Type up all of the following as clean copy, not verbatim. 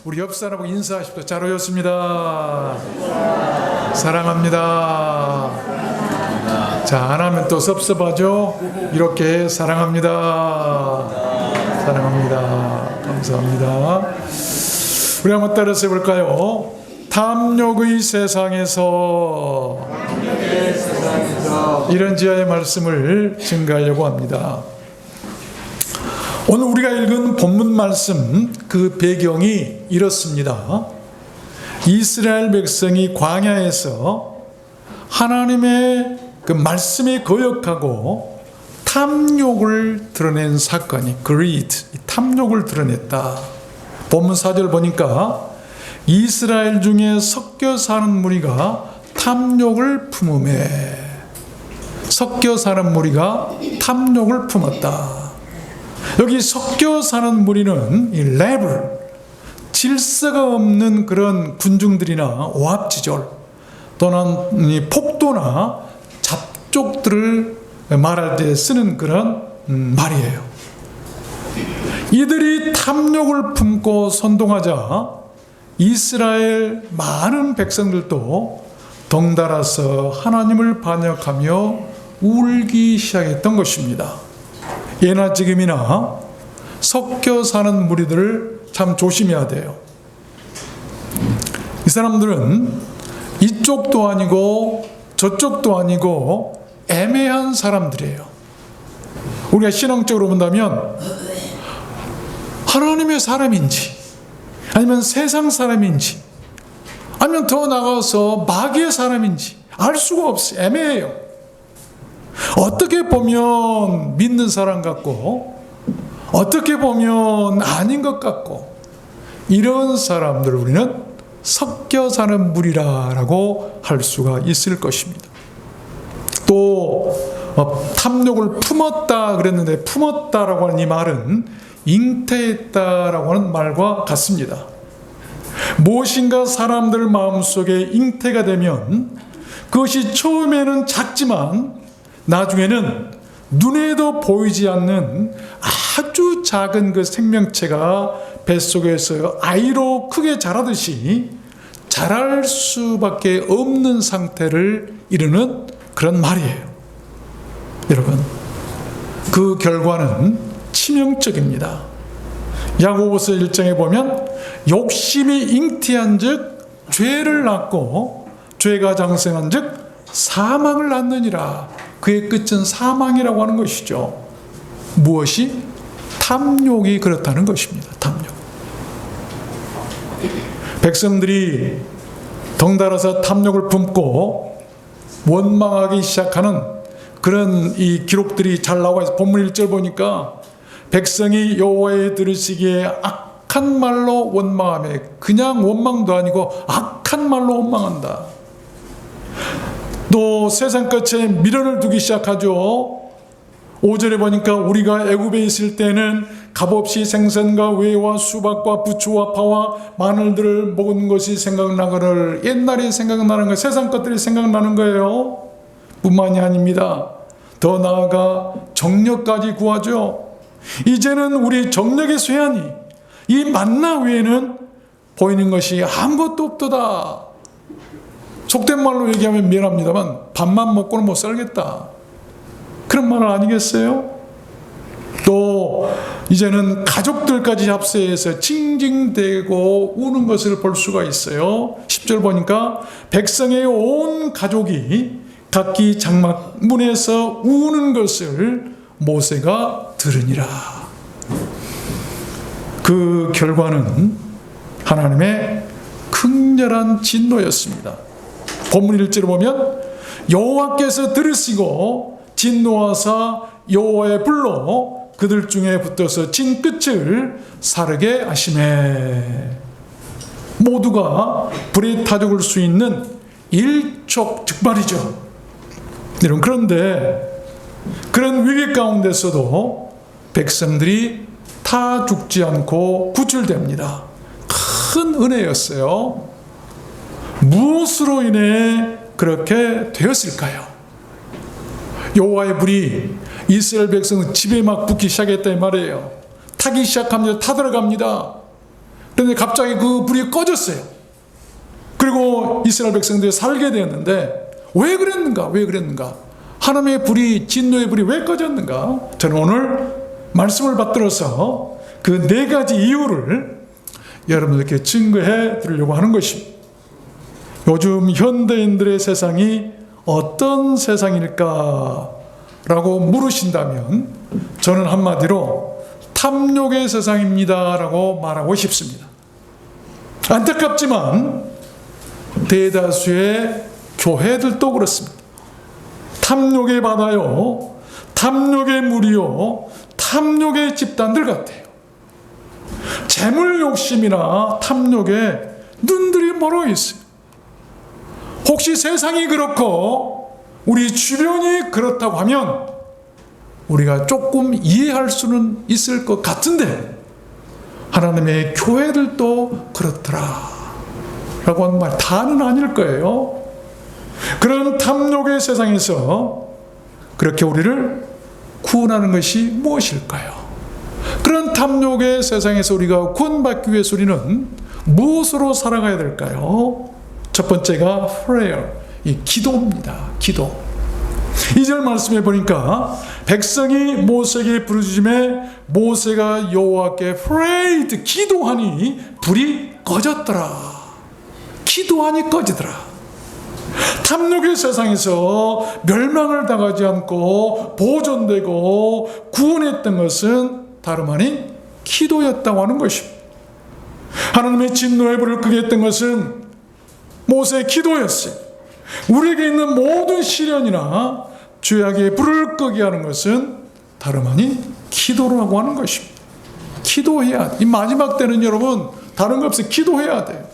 우리 옆 사람하고 인사하십시오. 잘 오셨습니다. 사랑합니다. 자, 안 하면 또 섭섭하죠? 이렇게 사랑합니다. 사랑합니다. 감사합니다. 우리 한번 따라서 해볼까요? 탐욕의 세상에서 이런 지하의 말씀을 증가하려고 합니다. 오늘 우리가 읽은 본문 말씀, 그 배경이 이렇습니다. 이스라엘 백성이 광야에서 하나님의 그 말씀에 거역하고 탐욕을 드러낸 사건이 greed, 탐욕을 드러냈다. 본문 4절 보니까 이스라엘 중에 섞여 사는 무리가 탐욕을 품음에, 섞여 사는 무리가 탐욕을 품었다. 여기 섞여 사는 무리는 이 레벨, 질서가 없는 그런 군중들이나 오합지졸 또는 폭도나 잡족들을 말할 때 쓰는 그런 말이에요. 이들이 탐욕을 품고 선동하자 이스라엘 많은 백성들도 덩달아서 하나님을 반역하며 울기 시작했던 것입니다. 예나 지금이나 섞여 사는 무리들을 참 조심해야 돼요. 이 사람들은 이쪽도 아니고 저쪽도 아니고 애매한 사람들이에요. 우리가 신앙적으로 본다면 하나님의 사람인지 아니면 세상 사람인지 아니면 더 나가서 마귀의 사람인지 알 수가 없어요. 애매해요. 어떻게 보면 믿는 사람 같고 어떻게 보면 아닌 것 같고 이런 사람들을 우리는 섞여 사는 무리라고 할 수가 있을 것입니다. 또 탐욕을 품었다 그랬는데 품었다라고 하는 이 말은 잉태했다라고 하는 말과 같습니다. 무엇인가 사람들 마음속에 잉태가 되면 그것이 처음에는 작지만 나중에는 눈에도 보이지 않는 아주 작은 그 생명체가 뱃속에서 아이로 크게 자라듯이 자랄 수밖에 없는 상태를 이루는 그런 말이에요. 여러분, 그 결과는 치명적입니다. 야고보서 1장에 보면 욕심이 잉태한 즉 죄를 낳고 죄가 장성한 즉 사망을 낳느니라. 그의 끝은 사망이라고 하는 것이죠. 무엇이? 탐욕이 그렇다는 것입니다. 탐욕. 백성들이 덩달아서 탐욕을 품고 원망하기 시작하는 그런 이 기록들이 잘 나와 있어요. 본문 1절 보니까 백성이 여호와의 들으시기에 악한 말로 원망하며, 그냥 원망도 아니고 악한 말로 원망한다. 또 세상 끝에 미련을 두기 시작하죠. 5절에 보니까 우리가 애굽에 있을 때는 값없이 생선과 외와 수박과 부추와 파와 마늘들을 먹은 것이 생각나거늘. 옛날이 생각나는 거예요. 세상 것들이 생각나는 거예요. 뿐만이 아닙니다. 더 나아가 정력까지 구하죠. 이제는 우리 정력의 쇠하니 이 만나 외에는 보이는 것이 아무것도 없도다. 속된 말로 얘기하면 미안합니다만 밥만 먹고는 못 살겠다. 그런 말 아니겠어요? 또 이제는 가족들까지 합세해서 징징대고 우는 것을 볼 수가 있어요. 10절 보니까 백성의 온 가족이 각기 장막 문에서 우는 것을 모세가 들으니라. 그 결과는 하나님의 극렬한 진노였습니다. 본문 1절을 보면 여호와께서 들으시고 진노하사 여호와의 불로 그들 중에 붙어서 진 끝을 사르게 하시매. 모두가 불에 타 죽을 수 있는 일촉즉발이죠. 여러분, 그런데 그런 위기 가운데서도 백성들이 타 죽지 않고 구출됩니다. 큰 은혜였어요. 무엇으로 인해 그렇게 되었을까요? 여호와의 불이 이스라엘 백성 집에 막 붙기 시작했다 이 말이에요. 타기 시작하면서 타들어갑니다. 그런데 갑자기 그 불이 꺼졌어요. 그리고 이스라엘 백성들이 살게 되었는데 왜 그랬는가? 왜 그랬는가? 하나님의 불이, 진노의 불이 왜 꺼졌는가? 저는 오늘 말씀을 받들어서 그 네 가지 이유를 여러분들께 증거해 드리려고 하는 것입니다. 요즘 현대인들의 세상이 어떤 세상일까? 라고 물으신다면 저는 한마디로 탐욕의 세상입니다 라고 말하고 싶습니다. 안타깝지만 대다수의 교회들도 그렇습니다. 탐욕의 바다요, 탐욕의 물이요, 탐욕의 집단들 같아요. 재물 욕심이나 탐욕에 눈들이 멀어 있어요. 혹시 세상이 그렇고 우리 주변이 그렇다고 하면 우리가 조금 이해할 수는 있을 것 같은데 하나님의 교회들도 그렇더라 라고 하는 말 다는 아닐 거예요. 그런 탐욕의 세상에서 그렇게 우리를 구원하는 것이 무엇일까요? 그런 탐욕의 세상에서 우리가 구원받기 위해서 우리는 무엇으로 살아가야 될까요? 첫 번째가 prayer, 이 기도입니다. 기도. 2절 말씀해 보니까 백성이 모세에게 부르짖음에 모세가 여호와께 prayed, 기도하니 불이 꺼졌더라. 기도하니 꺼지더라. 탐욕의 세상에서 멸망을 당하지 않고 보존되고 구원했던 것은 다름 아닌 기도였다고 하는 것입니다. 하나님의 진노의 불을 끄게 했던 것은 모세의 기도였어요. 우리에게 있는 모든 시련이나 죄악의 불을 끄게 하는 것은 다름 아닌 기도라고 하는 것입니다. 기도해야 돼. 이 마지막 때는 여러분 다른 거 없어요. 기도해야 돼요.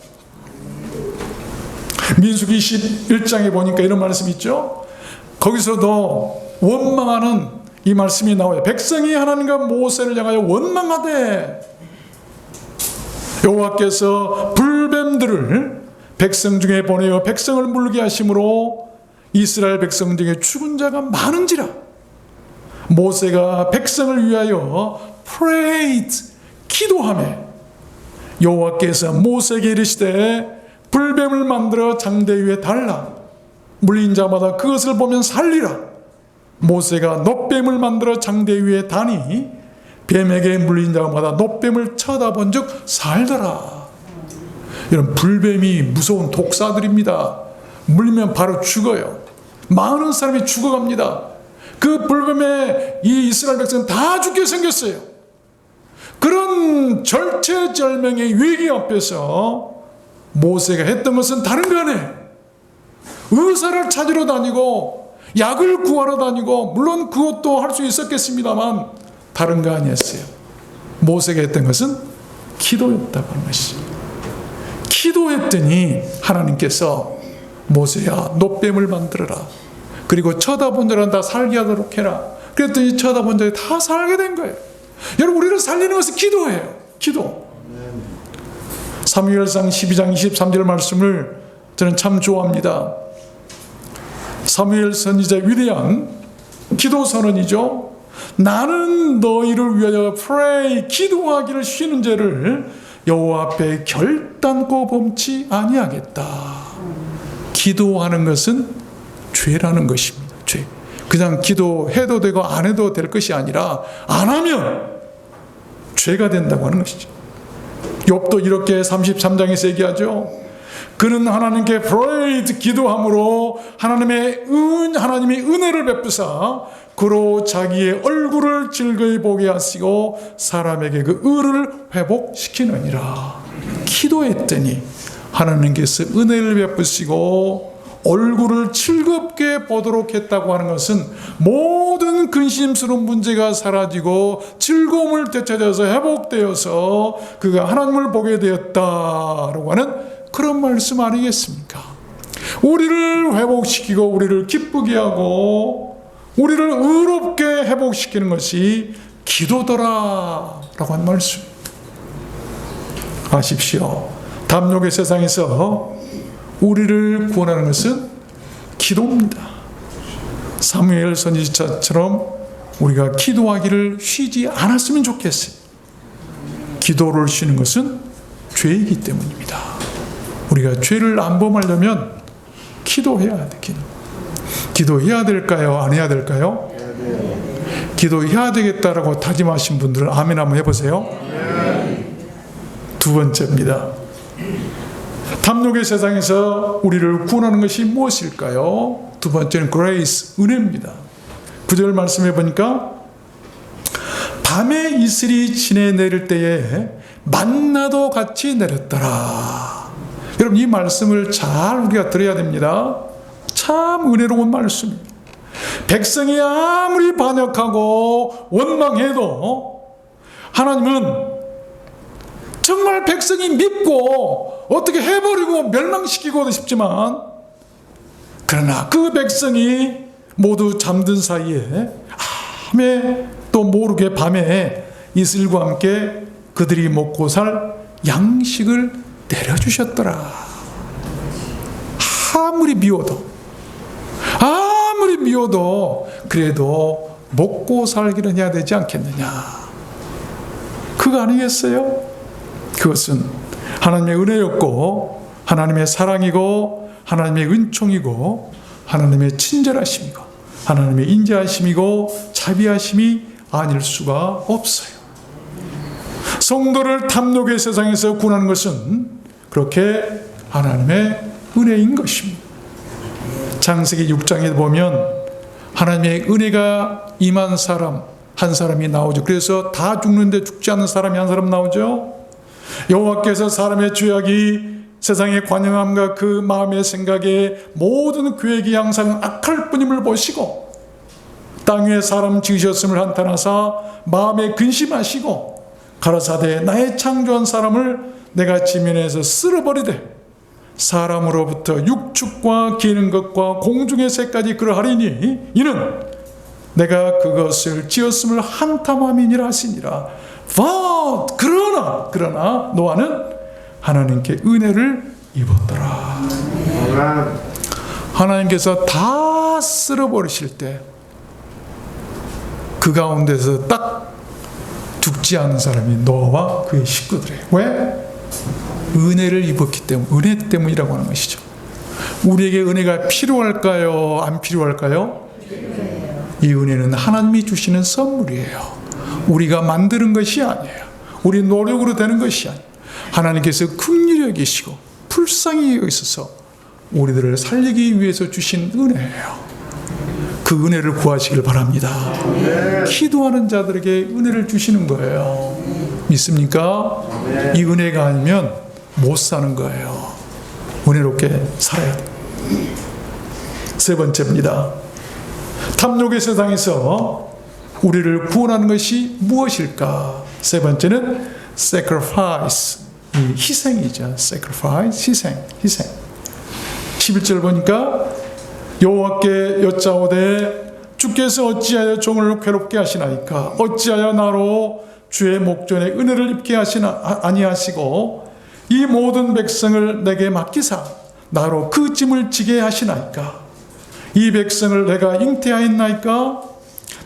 민수기 21장에 보니까 이런 말씀이 있죠. 거기서도 원망하는 이 말씀이 나와요. 백성이 하나님과 모세를 향하여 원망하되 여호와께서 불뱀들을 백성 중에 보내어 백성을 물게 하심으로 이스라엘 백성 중에 죽은 자가 많은지라. 모세가 백성을 위하여 prayed, 기도하며 여호와께서 모세에게 이르시되 불뱀을 만들어 장대 위에 달라. 물린 자마다 그것을 보면 살리라. 모세가 놋뱀을 만들어 장대 위에 다니 뱀에게 물린 자마다 놋뱀을 쳐다본 즉 살더라. 이런 불뱀이 무서운 독사들입니다. 물리면 바로 죽어요. 많은 사람이 죽어갑니다. 그 불뱀에 이 이스라엘 백성은 다 죽게 생겼어요. 그런 절체절명의 위기 앞에서 모세가 했던 것은 다른 거 아니에요. 의사를 찾으러 다니고 약을 구하러 다니고 물론 그것도 할 수 있었겠습니다만 다른 거 아니었어요. 모세가 했던 것은 기도였다고 하는 것이죠. 기도했더니 하나님께서 모세야 놋뱀을 만들어라. 그리고 쳐다본 자는 다 살게 하도록 해라. 그랬더니 쳐다본 자들이 다 살게 된 거예요. 여러분 우리를 살리는 것은 기도예요. 기도. 사무엘상 12장 23절 말씀을 저는 참 좋아합니다. 사무엘 선지자 위대한 기도 선언이죠. 나는 너희를 위하여 pray, 기도하기를 쉬는 죄를 여호와 앞에 결단코 범치 아니하겠다. 기도하는 것은 죄라는 것입니다. 죄. 그냥 기도해도 되고 안 해도 될 것이 아니라 안 하면 죄가 된다고 하는 것이죠. 욥도 이렇게 33장에서 얘기하죠. 그는 하나님께 prayed, 기도함으로 하나님이 은혜를 베푸사 그로 자기의 얼굴을 즐거이 보게 하시고 사람에게 그 의를 회복시키느니라. 기도했더니 하나님께서 은혜를 베푸시고 얼굴을 즐겁게 보도록 했다고 하는 것은 모든 근심스러운 문제가 사라지고 즐거움을 되찾아서 회복되어서 그가 하나님을 보게 되었다라고 하는 그런 말씀 아니겠습니까? 우리를 회복시키고 우리를 기쁘게 하고 우리를 의롭게 회복시키는 것이 기도더라라고 하는 말씀. 아십시오. 탐욕의 세상에서 우리를 구원하는 것은 기도입니다. 사무엘 선지자처럼 우리가 기도하기를 쉬지 않았으면 좋겠어요. 기도를 쉬는 것은 죄이기 때문입니다. 우리가 죄를 안 범하려면 기도해야 돼. 기도해야 될까요? 안 해야 될까요? 기도해야 되겠다라고 다짐하신 분들은 아멘 한번 해보세요. 두 번째입니다. 탐욕의 세상에서 우리를 구원하는 것이 무엇일까요? 두 번째는 grace, 은혜입니다. 9절 말씀해 보니까 밤에 이슬이 진에 내릴 때에 만나도 같이 내렸더라. 여러분, 이 말씀을 잘 우리가 들어야 됩니다. 참 은혜로운 말씀입니다. 백성이 아무리 반역하고 원망해도 하나님은 정말 백성이 믿고 어떻게 해버리고 멸망시키고도 싶지만, 그러나 그 백성이 모두 잠든 사이에 또 모르게 밤에 이슬과 함께 그들이 먹고 살 양식을 내려주셨더라. 아무리 미워도 그래도 먹고 살기는 해야 되지 않겠느냐. 그거 아니겠어요? 그것은 하나님의 은혜였고 하나님의 사랑이고 하나님의 은총이고 하나님의 친절하심이고 하나님의 인자하심이고 자비하심이 아닐 수가 없어요. 성도를 탐욕의 세상에서 구원하는 것은 그렇게 하나님의 은혜인 것입니다. 창세기 6장에 보면 하나님의 은혜가 임한 사람 한 사람이 나오죠. 그래서 다 죽는데 죽지 않는 사람이 한 사람 나오죠. 여호와께서 사람의 죄악이 세상의 관영함과 그 마음의 생각에 모든 계획이 항상 악할 뿐임을 보시고 땅 위에 사람 지으셨음을 한탄하사 마음에 근심하시고 가라사대 나의 창조한 사람을 내가 지면에서 쓸어버리되 사람으로부터 육축과 기는 것과 공중의 새까지 그러하리니 이는 내가 그것을 지었음을 한탄함이니라 하시니라. 그러나 노아는 하나님께 은혜를 입었더라. 하나님께서 다 쓸어버리실 때 그 가운데서 딱 죽지 않은 사람이 노아와 그의 식구들이에요. 왜? 은혜를 입었기 때문, 은혜 때문이라고 하는 것이죠. 우리에게 은혜가 필요할까요? 안 필요할까요? 이 은혜는 하나님이 주시는 선물이에요. 우리가 만드는 것이 아니에요. 우리 노력으로 되는 것이 아니에요. 하나님께서 긍휼히 여기시고 불쌍히 여기셔서 우리들을 살리기 위해서 주신 은혜예요. 그 은혜를 구하시길 바랍니다. 기도하는 자들에게 은혜를 주시는 거예요. 믿습니까? 이 은혜가 아니면 못 사는 거예요. 은혜롭게 살아야 돼요. 세 번째입니다. 탐욕의 세상에서 우리를 구원하는 것이 무엇일까? 세 번째는 sacrifice, 희생이죠. sacrifice, 희생. 11절 보니까 여호와께 여짜오되 주께서 어찌하여 종을 괴롭게 하시나이까? 어찌하여 나로 주의 목전에 은혜를 입게 아니하시고 이 모든 백성을 내게 맡기사 나로 그 짐을 지게 하시나이까? 이 백성을 내가 잉태하였나이까?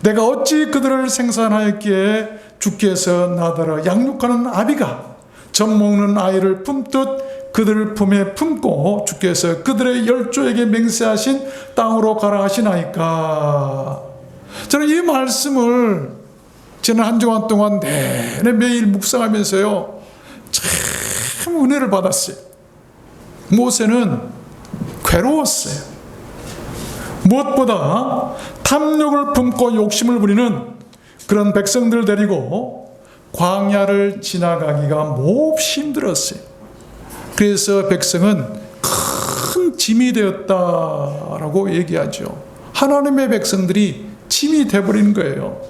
내가 어찌 그들을 생산하였기에 주께서 나더러 양육하는 아비가 젖 먹는 아이를 품듯 그들을 품에 품고 주께서 그들의 열조에게 맹세하신 땅으로 가라 하시나이까? 저는 이 말씀을 지난 한 주간 동안 내내 매일 묵상하면서요 참 은혜를 받았어요. 모세는 괴로웠어요. 무엇보다 탐욕을 품고 욕심을 부리는 그런 백성들을 데리고 광야를 지나가기가 몹시 힘들었어요. 그래서 백성은 큰 짐이 되었다라고 얘기하죠. 하나님의 백성들이 짐이 되어버린 거예요.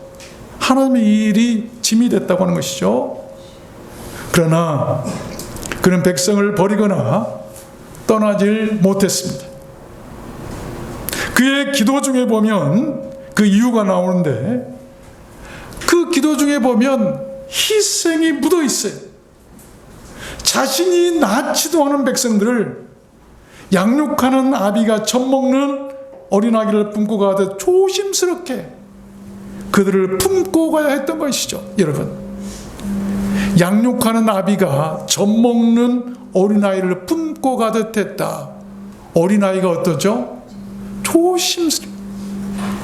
하나님의 일이 짐이 됐다고 하는 것이죠. 그러나 그는 백성을 버리거나 떠나질 못했습니다. 그의 기도 중에 보면 그 이유가 나오는데 그 기도 중에 보면 희생이 묻어 있어요. 자신이 낳지도 않은 백성들을 양육하는 아비가 젖 먹는 어린아기를 품고 가듯 조심스럽게 그들을 품고 가야 했던 것이죠. 여러분, 양육하는 아비가 젖 먹는 어린아이를 품고 가듯 했다. 어린아이가 어떠죠? 조심스럽게.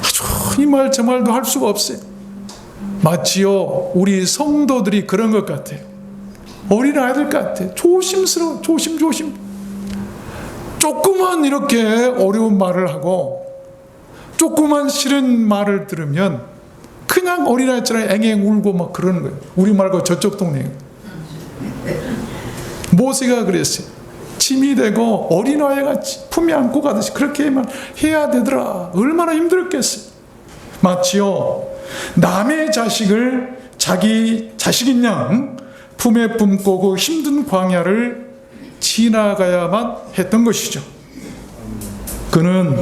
아주 이 말 저 말도 할 수가 없어요. 마치요 우리 성도들이 그런 것 같아요. 어린아이들 같아. 조심스러워. 조심. 조그만 이렇게 어려운 말을 하고 조그만 싫은 말을 들으면 그냥 어린아이처럼 앵앵 울고 막 그러는 거예요. 우리 말고 저쪽 동네. 모세가 그랬어요. 짐이 되고 어린아이가 품에 안고 가듯이 그렇게만 해야 되더라. 얼마나 힘들었겠어요. 마치요 남의 자식을 자기 자식인 양 품에 품고 그 힘든 광야를 지나가야만 했던 것이죠. 그는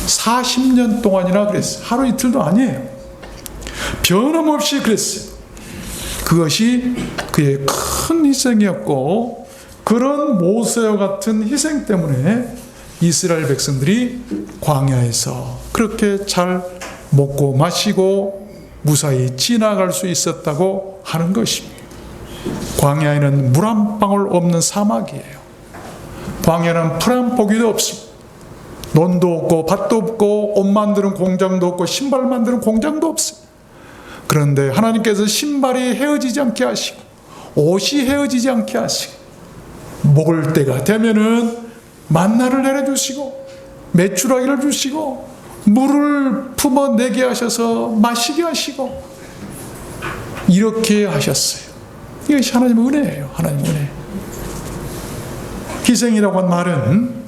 40년 동안이나 그랬어요. 하루 이틀도 아니에요. 변함없이 그랬어요. 그것이 그의 큰 희생이었고, 그런 모세와 같은 희생 때문에 이스라엘 백성들이 광야에서 그렇게 잘 먹고 마시고 무사히 지나갈 수 있었다고 하는 것입니다. 광야에는 물 한 방울 없는 사막이에요. 광야는 풀 한 포기도 없습니다. 논도 없고 밭도 없고 옷 만드는 공장도 없고 신발 만드는 공장도 없어요. 그런데 하나님께서 신발이 헤어지지 않게 하시고 옷이 헤어지지 않게 하시고 먹을 때가 되면은 만나를 내려주시고 메추라기를 주시고 물을 품어내게 하셔서 마시게 하시고 이렇게 하셨어요. 이것이 하나님의 은혜예요. 하나님의 은혜. 희생이라고 한 말은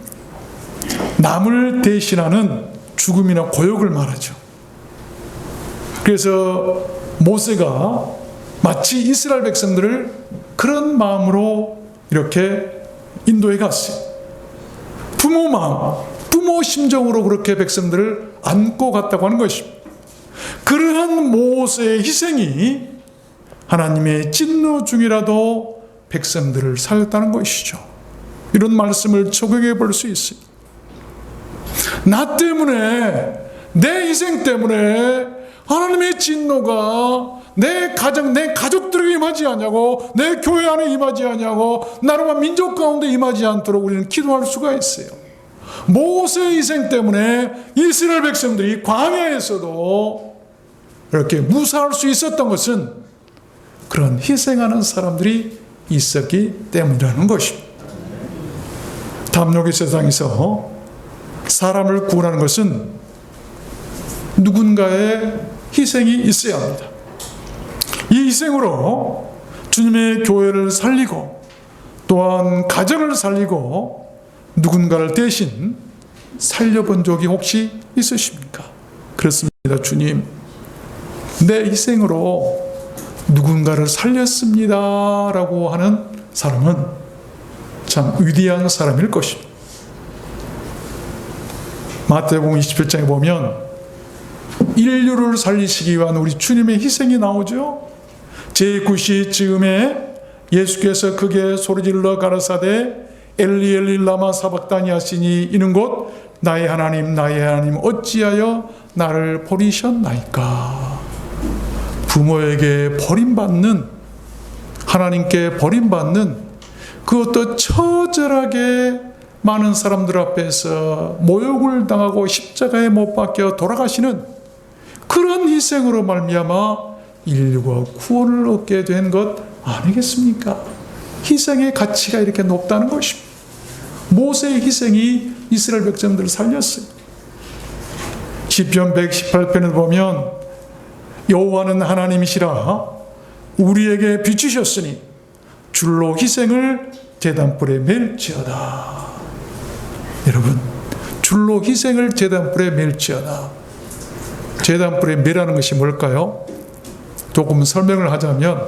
남을 대신하는 죽음이나 고역을 말하죠. 그래서 모세가 마치 이스라엘 백성들을 그런 마음으로 이렇게 인도해 갔어요. 부모 마음, 부모 심정으로 그렇게 백성들을 안고 갔다고 하는 것입니다. 그러한 모세의 희생이 하나님의 진노 중이라도 백성들을 살렸다는 것이죠. 이런 말씀을 적용해 볼 수 있어요. 나 때문에, 내 희생 때문에 하나님의 진노가 내 가정, 내 가족들에게 임하지 않냐고, 내 교회 안에 임하지 않냐고, 나라와 민족 가운데 임하지 않도록 우리는 기도할 수가 있어요. 모세의 희생 때문에 이스라엘 백성들이 광야에서도 이렇게 무사할 수 있었던 것은 그런 희생하는 사람들이 있었기 때문이라는 것입니다. 탐욕의 세상에서 사람을 구원하는 것은 누군가의 희생이 있어야 합니다. 이 희생으로 주님의 교회를 살리고 또한 가정을 살리고 누군가를 대신 살려본 적이 혹시 있으십니까? 그렇습니다. 주님, 내 희생으로 누군가를 살렸습니다 라고 하는 사람은 참 위대한 사람일 것입니다. 마태복음 27장에 보면 인류를 살리시기 위한 우리 주님의 희생이 나오죠. 제9시 즈음에 예수께서 크게 소리질러 가라사대 엘리 엘리 라마 사박다니 하시니 이는 곧 나의 하나님 나의 하나님 어찌하여 나를 버리셨나이까. 부모에게 버림받는, 하나님께 버림받는, 그것도 처절하게 많은 사람들 앞에서 모욕을 당하고 십자가에 못 박혀 돌아가시는 그런 희생으로 말미암아 인류가 구원을 얻게 된 것 아니겠습니까? 희생의 가치가 이렇게 높다는 것입니다. 모세의 희생이 이스라엘 백성들을 살렸어요. 시편 118편을 보면 여호와는 하나님이시라 우리에게 비추셨으니 줄로 희생을 제단불에 맬지어다. 여러분, 줄로 희생을 제단불에 맬지어다. 제단불에 매라는 것이 뭘까요? 조금 설명을 하자면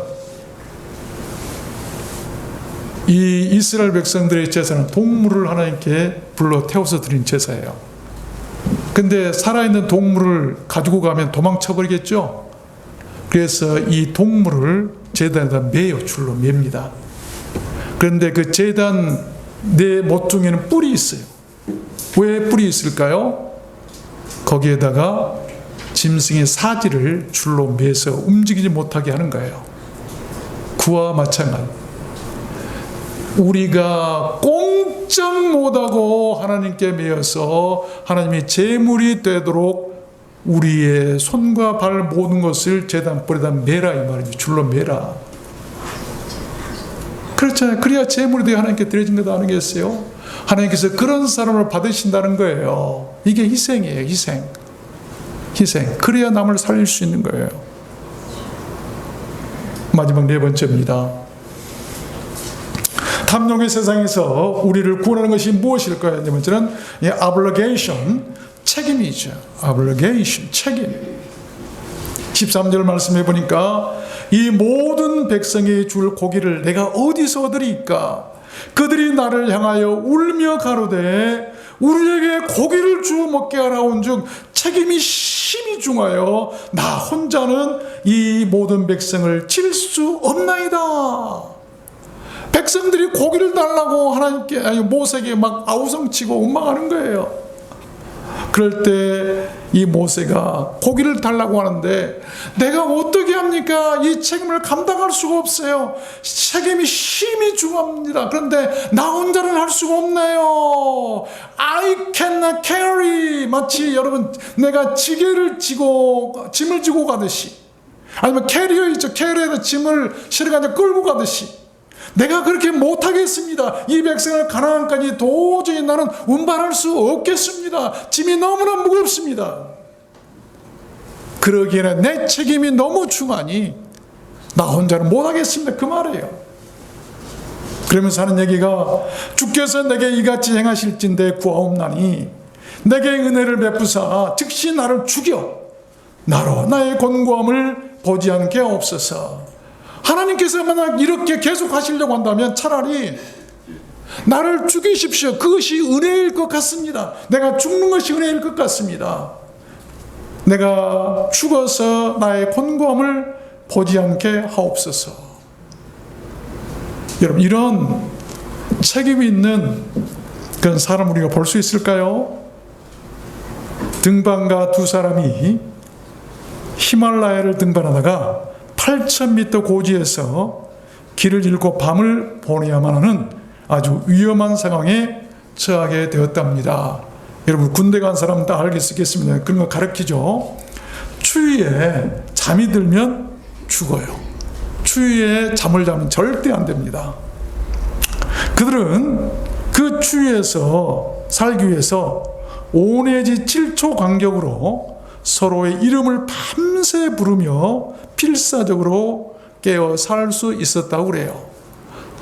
이 이스라엘 백성들의 제사는 동물을 하나님께 불러 태워서 드린 제사예요. 근데 살아있는 동물을 가지고 가면 도망쳐버리겠죠. 그래서 이 동물을 제단에다 매요. 줄로 맵니다. 그런데 그 제단 내 모퉁이에는 뿔이 있어요. 왜 뿔이 있을까요? 거기에다가 짐승의 사지를 줄로 매서 움직이지 못하게 하는 거예요. 그와 마찬가지. 우리가 꼼짝 못하고 하나님께 매여서 하나님이 제물이 되도록 우리의 손과 발 모든 것을 제단불에다 매라 이 말이죠. 줄로 매라. 그렇잖아요. 그래야 제물이 되어 하나님께 드려진 것 아니겠어요? 하나님께서 그런 사람을 받으신다는 거예요. 이게 희생이에요. 희생. 그래야 남을 살릴 수 있는 거예요. 마지막 네 번째입니다. 탐욕의 세상에서 우리를 구원하는 것이 무엇일까요? 네 번째는 obligation, 책임이죠. obligation, 책임. 13절 말씀해 보니까 이 모든 백성이 줄 고기를 내가 어디서 얻으리까? 그들이 나를 향하여 울며 가로되 우리에게 고기를 주어 먹게 하라 온즉 책임이 심히 중하여 나 혼자는 이 모든 백성을 칠 수 없나이다. 백성들이 고기를 달라고 하나님께 모세에게 막 아우성치고 원망하는 거예요. 그럴 때 이 모세가 고기를 달라고 하는데 내가 어떻게 합니까? 이 책임을 감당할 수가 없어요. 책임이 심히 중합니다. 그런데 나 혼자는 할 수가 없네요. I cannot carry. 마치 여러분 내가 짐을 지고 가듯이, 아니면 캐리어 있죠. 캐리어에다 짐을 실어가지고 끌고 가듯이 내가 그렇게 못하겠습니다. 이 백성을 가나안까지 도저히 나는 운반할 수 없겠습니다. 짐이 너무나 무겁습니다. 그러기에는 내 책임이 너무 중하니 나 혼자는 못하겠습니다. 그 말이에요. 그러면서 하는 얘기가 주께서 내게 이같이 행하실진대 구하옵나니 내게 은혜를 베푸사 즉시 나를 죽여 나로 나의 곤고함을 보지 않게 하옵소서. 하나님께서 만약 이렇게 계속 하시려고 한다면 차라리 나를 죽이십시오. 그것이 은혜일 것 같습니다. 내가 죽는 것이 은혜일 것 같습니다. 내가 죽어서 나의 곤고함을 보지 않게 하옵소서. 여러분, 이런 책임이 있는 그런 사람 우리가 볼 수 있을까요? 등반가 두 사람이 히말라야를 등반하다가 8,000m 고지에서 길을 잃고 밤을 보내야만 하는 아주 위험한 상황에 처하게 되었답니다. 여러분 군대 간 사람은 다 알겠습니다. 그런 거 가르치죠. 추위에 잠이 들면 죽어요. 추위에 잠을 자면 절대 안 됩니다. 그들은 그 추위에서 살기 위해서 5 내지 7초 간격으로 서로의 이름을 밤새 부르며 필사적으로 깨어 살 수 있었다고 그래요.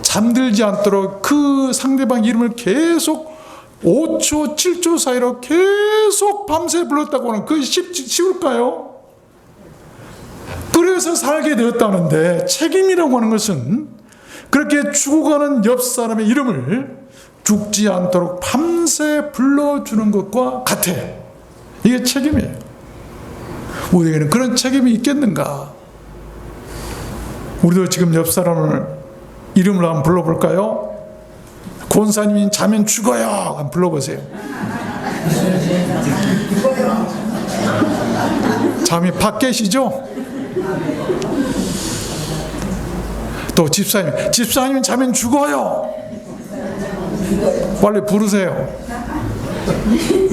잠들지 않도록 그 상대방 이름을 계속 5초, 7초 사이로 계속 밤새 불렀다고 하는 그게 쉬울까요? 그래서 살게 되었다는데 책임이라고 하는 것은 그렇게 죽어가는 옆 사람의 이름을 죽지 않도록 밤새 불러주는 것과 같아. 이게 책임이에요. 우리에게는 그런 책임이 있겠는가? 우리도 지금 옆 사람을 이름으로 한번 불러볼까요? 권사님이 자면 죽어요. 한번 불러보세요. 잠이 팍 깨시죠? 또 집사님 자면 죽어요. 빨리 부르세요.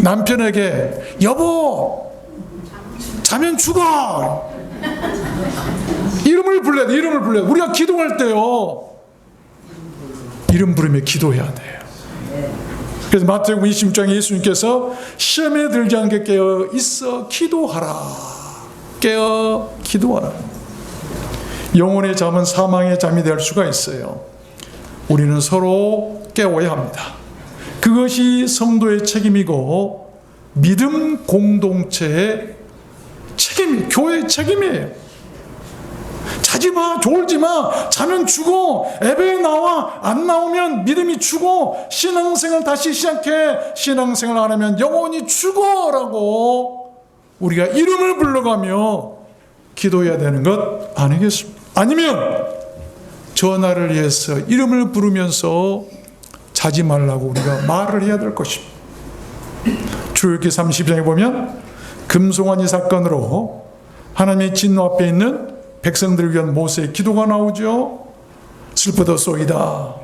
남편에게 여보 자면 죽어. 이름을 불러야 돼. 이름을 불러야 돼. 우리가 기도할 때요 이름 부르며 기도해야 돼요. 그래서 마태복음 26장에 예수님께서 시험에 들지 않게 깨어 있어 기도하라. 깨어 기도하라. 영혼의 잠은 사망의 잠이 될 수가 있어요. 우리는 서로 깨워야 합니다. 그것이 성도의 책임이고 믿음 공동체의 책임, 교회의 책임이에요. 자지마, 졸지마, 자면 죽어. 예배에 나와, 안 나오면 믿음이 죽어. 신앙생활 다시 시작해. 신앙생활 안 하면 영원히 죽어라고 우리가 이름을 불러가며 기도해야 되는 것 아니겠습니까? 아니면 전하를 위해서 이름을 부르면서 자지 말라고 우리가 말을 해야 될 것입니다. 출애굽기 30장에 보면 금송아지 사건으로 하나님의 진노 앞에 있는 백성들을 위한 모세의 기도가 나오죠. 슬프도소이다.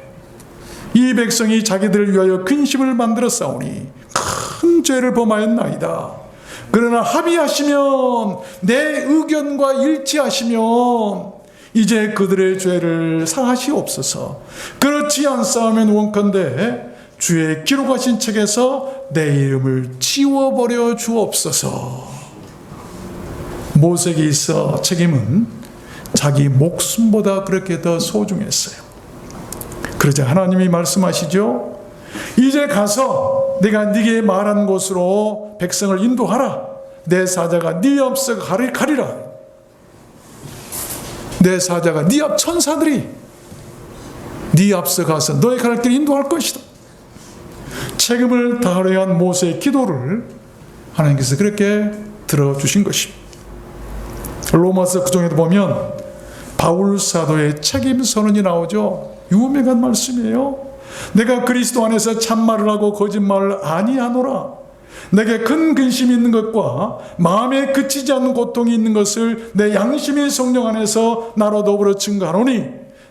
이 백성이 자기들을 위하여 근심을 만들어 싸우니 큰 죄를 범하였나이다. 그러나 합의하시면, 내 의견과 일치하시면 이제 그들의 죄를 사하시옵소서. 그렇지 않사오면 원컨대 주의 기록하신 책에서 내 이름을 지워버려 주옵소서. 모세에게 있어 책임은 자기 목숨보다 그렇게 더 소중했어요. 그러자 하나님이 말씀하시죠. 이제 가서 내가 네게 말한 곳으로 백성을 인도하라. 내 사자가 네 앞서 가리라. 내 사자가 네 앞 천사들이 네 앞서 가서 너의 갈 길을 인도할 것이다. 책임을 다하려 한 모세의 기도를 하나님께서 그렇게 들어주신 것입니다. 로마서 9장에도 보면 바울 사도의 책임 선언이 나오죠. 유명한 말씀이에요. 내가 그리스도 안에서 참말을 하고 거짓말을 아니하노라. 내게 큰 근심이 있는 것과 마음에 그치지 않는 고통이 있는 것을 내 양심이 성령 안에서 나로 더불어 증거하노니,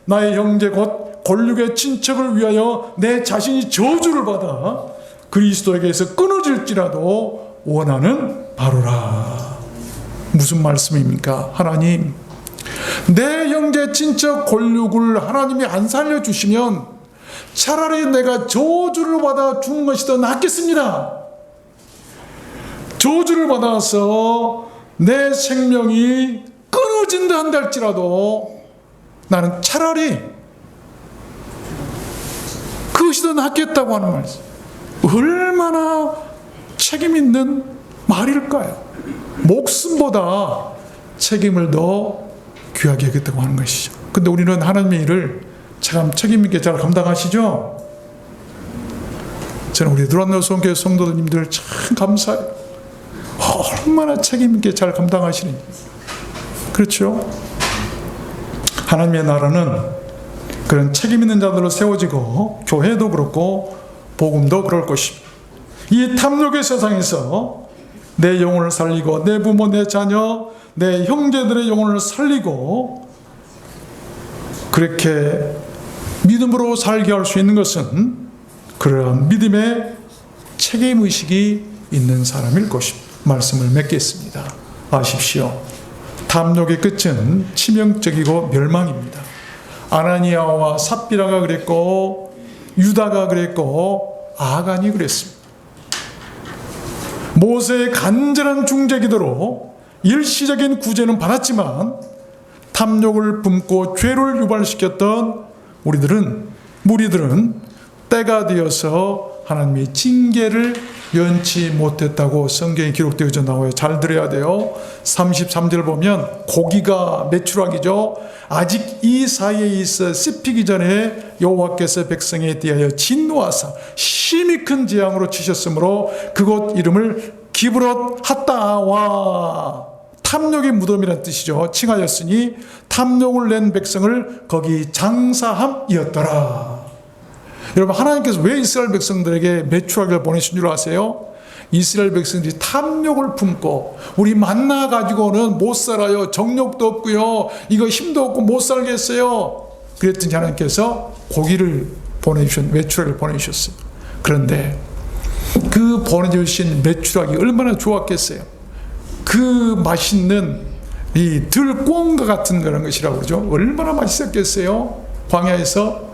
나의 형제 곧 권력의 친척을 위하여 내 자신이 저주를 받아 그리스도에게서 끊어질지라도 원하는 바로라. 무슨 말씀입니까? 하나님, 내 형제 친척 권력을 하나님이 안 살려주시면 차라리 내가 저주를 받아 죽는 것이 더 낫겠습니다. 저주를 받아서 내 생명이 끊어진다 한다 할지라도 나는 차라리 그것이 더 낫겠다고 하는 말씀. 얼마나 책임 있는 말일까요? 목숨보다 책임을 더 귀하게 여겼다고 하는 것이죠. 근데 우리는 하나님의 일을 참 책임 있게 잘 감당하시죠? 저는 우리 누란노 성교회 성도님들 참 감사해요. 얼마나 책임 있게 잘 감당하시는지. 그렇죠? 하나님의 나라는 그런 책임 있는 자들로 세워지고, 교회도 그렇고 복음도 그럴 것입니다. 이 탐욕의 세상에서 내 영혼을 살리고, 내 부모, 내 자녀, 내 형제들의 영혼을 살리고 그렇게 믿음으로 살게 할 수 있는 것은 그러한 믿음의 책임의식이 있는 사람일 것입니다. 말씀을 맺겠습니다. 아십시오. 탐욕의 끝은 치명적이고 멸망입니다. 아나니아와 삽비라가 그랬고, 유다가 그랬고, 아간이 그랬습니다. 모세의 간절한 중재 기도로 일시적인 구제는 받았지만 탐욕을 품고 죄를 유발시켰던 무리들은 때가 되어서 하나님의 징계를 면치 못했다고 성경에 기록되어져 나와요. 잘 들어야 돼요. 33절 보면 고기가 메추라기죠. 아직 이 사이에 있어 씹히기 전에 여호와께서 백성에 대하여 진노하사 심히 큰 재앙으로 치셨으므로 그곳 이름을 기브롯 핫다와, 탐욕의 무덤이라는 뜻이죠. 칭하였으니 탐욕을 낸 백성을 거기 장사함이었더라. 여러분, 하나님께서 왜 이스라엘 백성들에게 메추라기를 보내신 줄 아세요? 이스라엘 백성들이 탐욕을 품고 우리 만나 가지고는 못 살아요. 정력도 없고요. 이거 힘도 없고 못 살겠어요. 그랬더니 하나님께서 고기를 메추라기를 보내주셨어요. 그런데 그 보내주신 메추라기 얼마나 좋았겠어요. 그 맛있는 이 들꽁과 같은 그런 것이라고 그러죠. 얼마나 맛있었겠어요. 광야에서.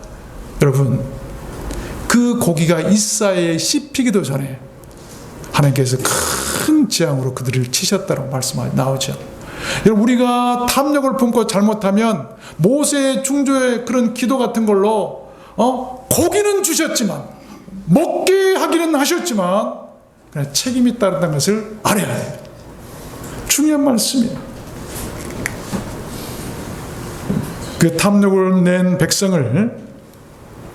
여러분, 그 고기가 이사에 씹히기도 전에 하나님께서 큰 재앙으로 그들을 치셨다고 말씀이 나오죠. 여러분, 우리가 탐욕을 품고 잘못하면 모세의 중조의 그런 기도 같은 걸로 고기는 주셨지만, 먹게 하기는 하셨지만 책임이 따른다는 것을 알아야 해요. 중요한 말씀이에요. 그 탐욕을 낸 백성을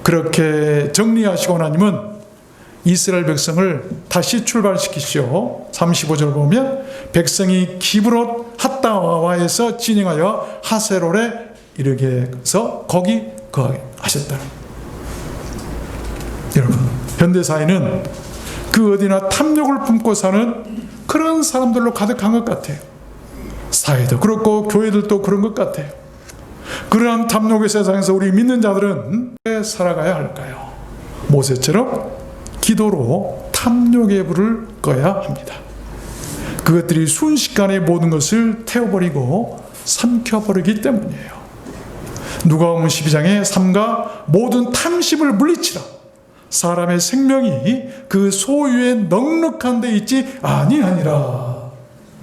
그렇게 정리하시고 하나님은 이스라엘 백성을 다시 출발시키시오. 35절 보면 백성이 기브롯 핫다와에서 진행하여 하세롤에 이르게 해서 거기 거하게 하셨다. 여러분, 현대사회는 그 어디나 탐욕을 품고 사는 그런 사람들로 가득한 것 같아요. 사회도 그렇고 교회들도 그런 것 같아요. 그러한 탐욕의 세상에서 우리 믿는 자들은 왜 살아가야 할까요? 모세처럼 기도로 탐욕의 불을 꺼야 합니다. 그것들이 순식간에 모든 것을 태워버리고 삼켜버리기 때문이에요. 누가복음 12장에 삼가 모든 탐심을 물리치라. 사람의 생명이 그 소유에 넉넉한 데 있지 아니하니라.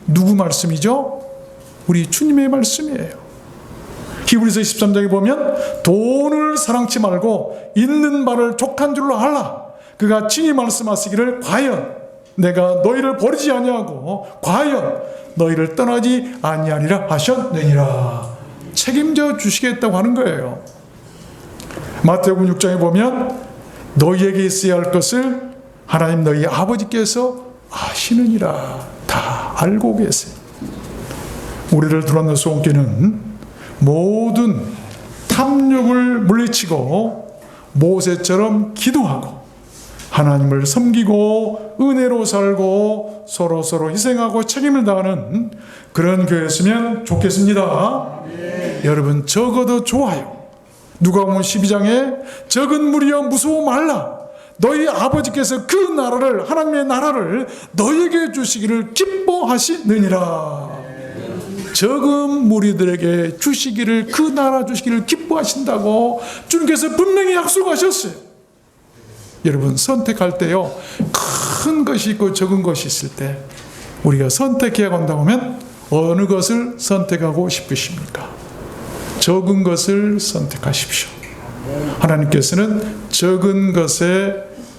누구 말씀이죠? 우리 주님의 말씀이에요. 히브리서 13장에 보면 돈을 사랑치 말고 있는 바를 족한 줄로 알라. 그가 친히 말씀하시기를 과연 내가 너희를 버리지 아니하고 과연 너희를 떠나지 아니하리라 하셨느니라. 책임져 주시겠다고 하는 거예요. 마태복음 6장에 보면 너희에게 있어야 할 것을 하나님 너희 아버지께서 아시느니라. 다 알고 계세요. 우리를 둘러싼 손길은 모든 탐욕을 물리치고 모세처럼 기도하고 하나님을 섬기고 은혜로 살고 서로 희생하고 책임을 다하는 그런 교회였으면 좋겠습니다. 여러분 적어도 좋아요. 누가복음 12장에 적은 무리여 무서워 말라. 너희 아버지께서 그 나라를 하나님의 나라를 너희에게 주시기를 기뻐하시느니라. 적은 무리들에게 주시기를 그 나라 주시기를 기뻐하신다고 주님께서 분명히 약속하셨어요. 여러분 선택할 때요 큰 것이 있고 적은 것이 있을 때 우리가 선택해야 한다고 하면 어느 것을 선택하고 싶으십니까? 적은 것을 선택하십시오. 하나님께서는 적은 것에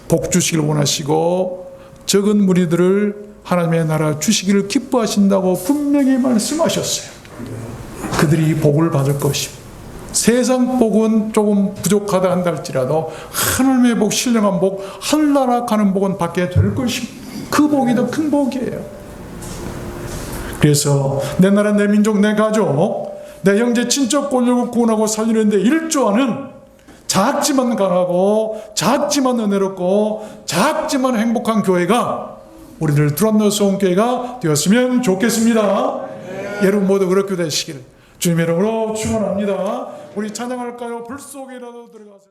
복 주시기를 원하시고 적은 무리들을 하나님의 나라 주시기를 기뻐하신다고 분명히 말씀하셨어요. 그들이 복을 받을 것입니다. 세상 복은 조금 부족하다 한다 할지라도 하나님의 복, 신령한 복, 하늘나라 가는 복은 받게 될 것입니다. 그 복이 더 큰 복이에요. 그래서 내 나라, 내 민족, 내 가족, 내 형제, 친척, 권력을 구원하고 살리는데 일조하는 작지만 강하고 작지만 은혜롭고 작지만 행복한 교회가 우리를 둘러싸서 온 교회가 되었으면 좋겠습니다. 여러분 모두 그렇게 되시기를 주님의 이름으로 축원합니다. 우리 찬양할까요? 불 속에라도 들어가서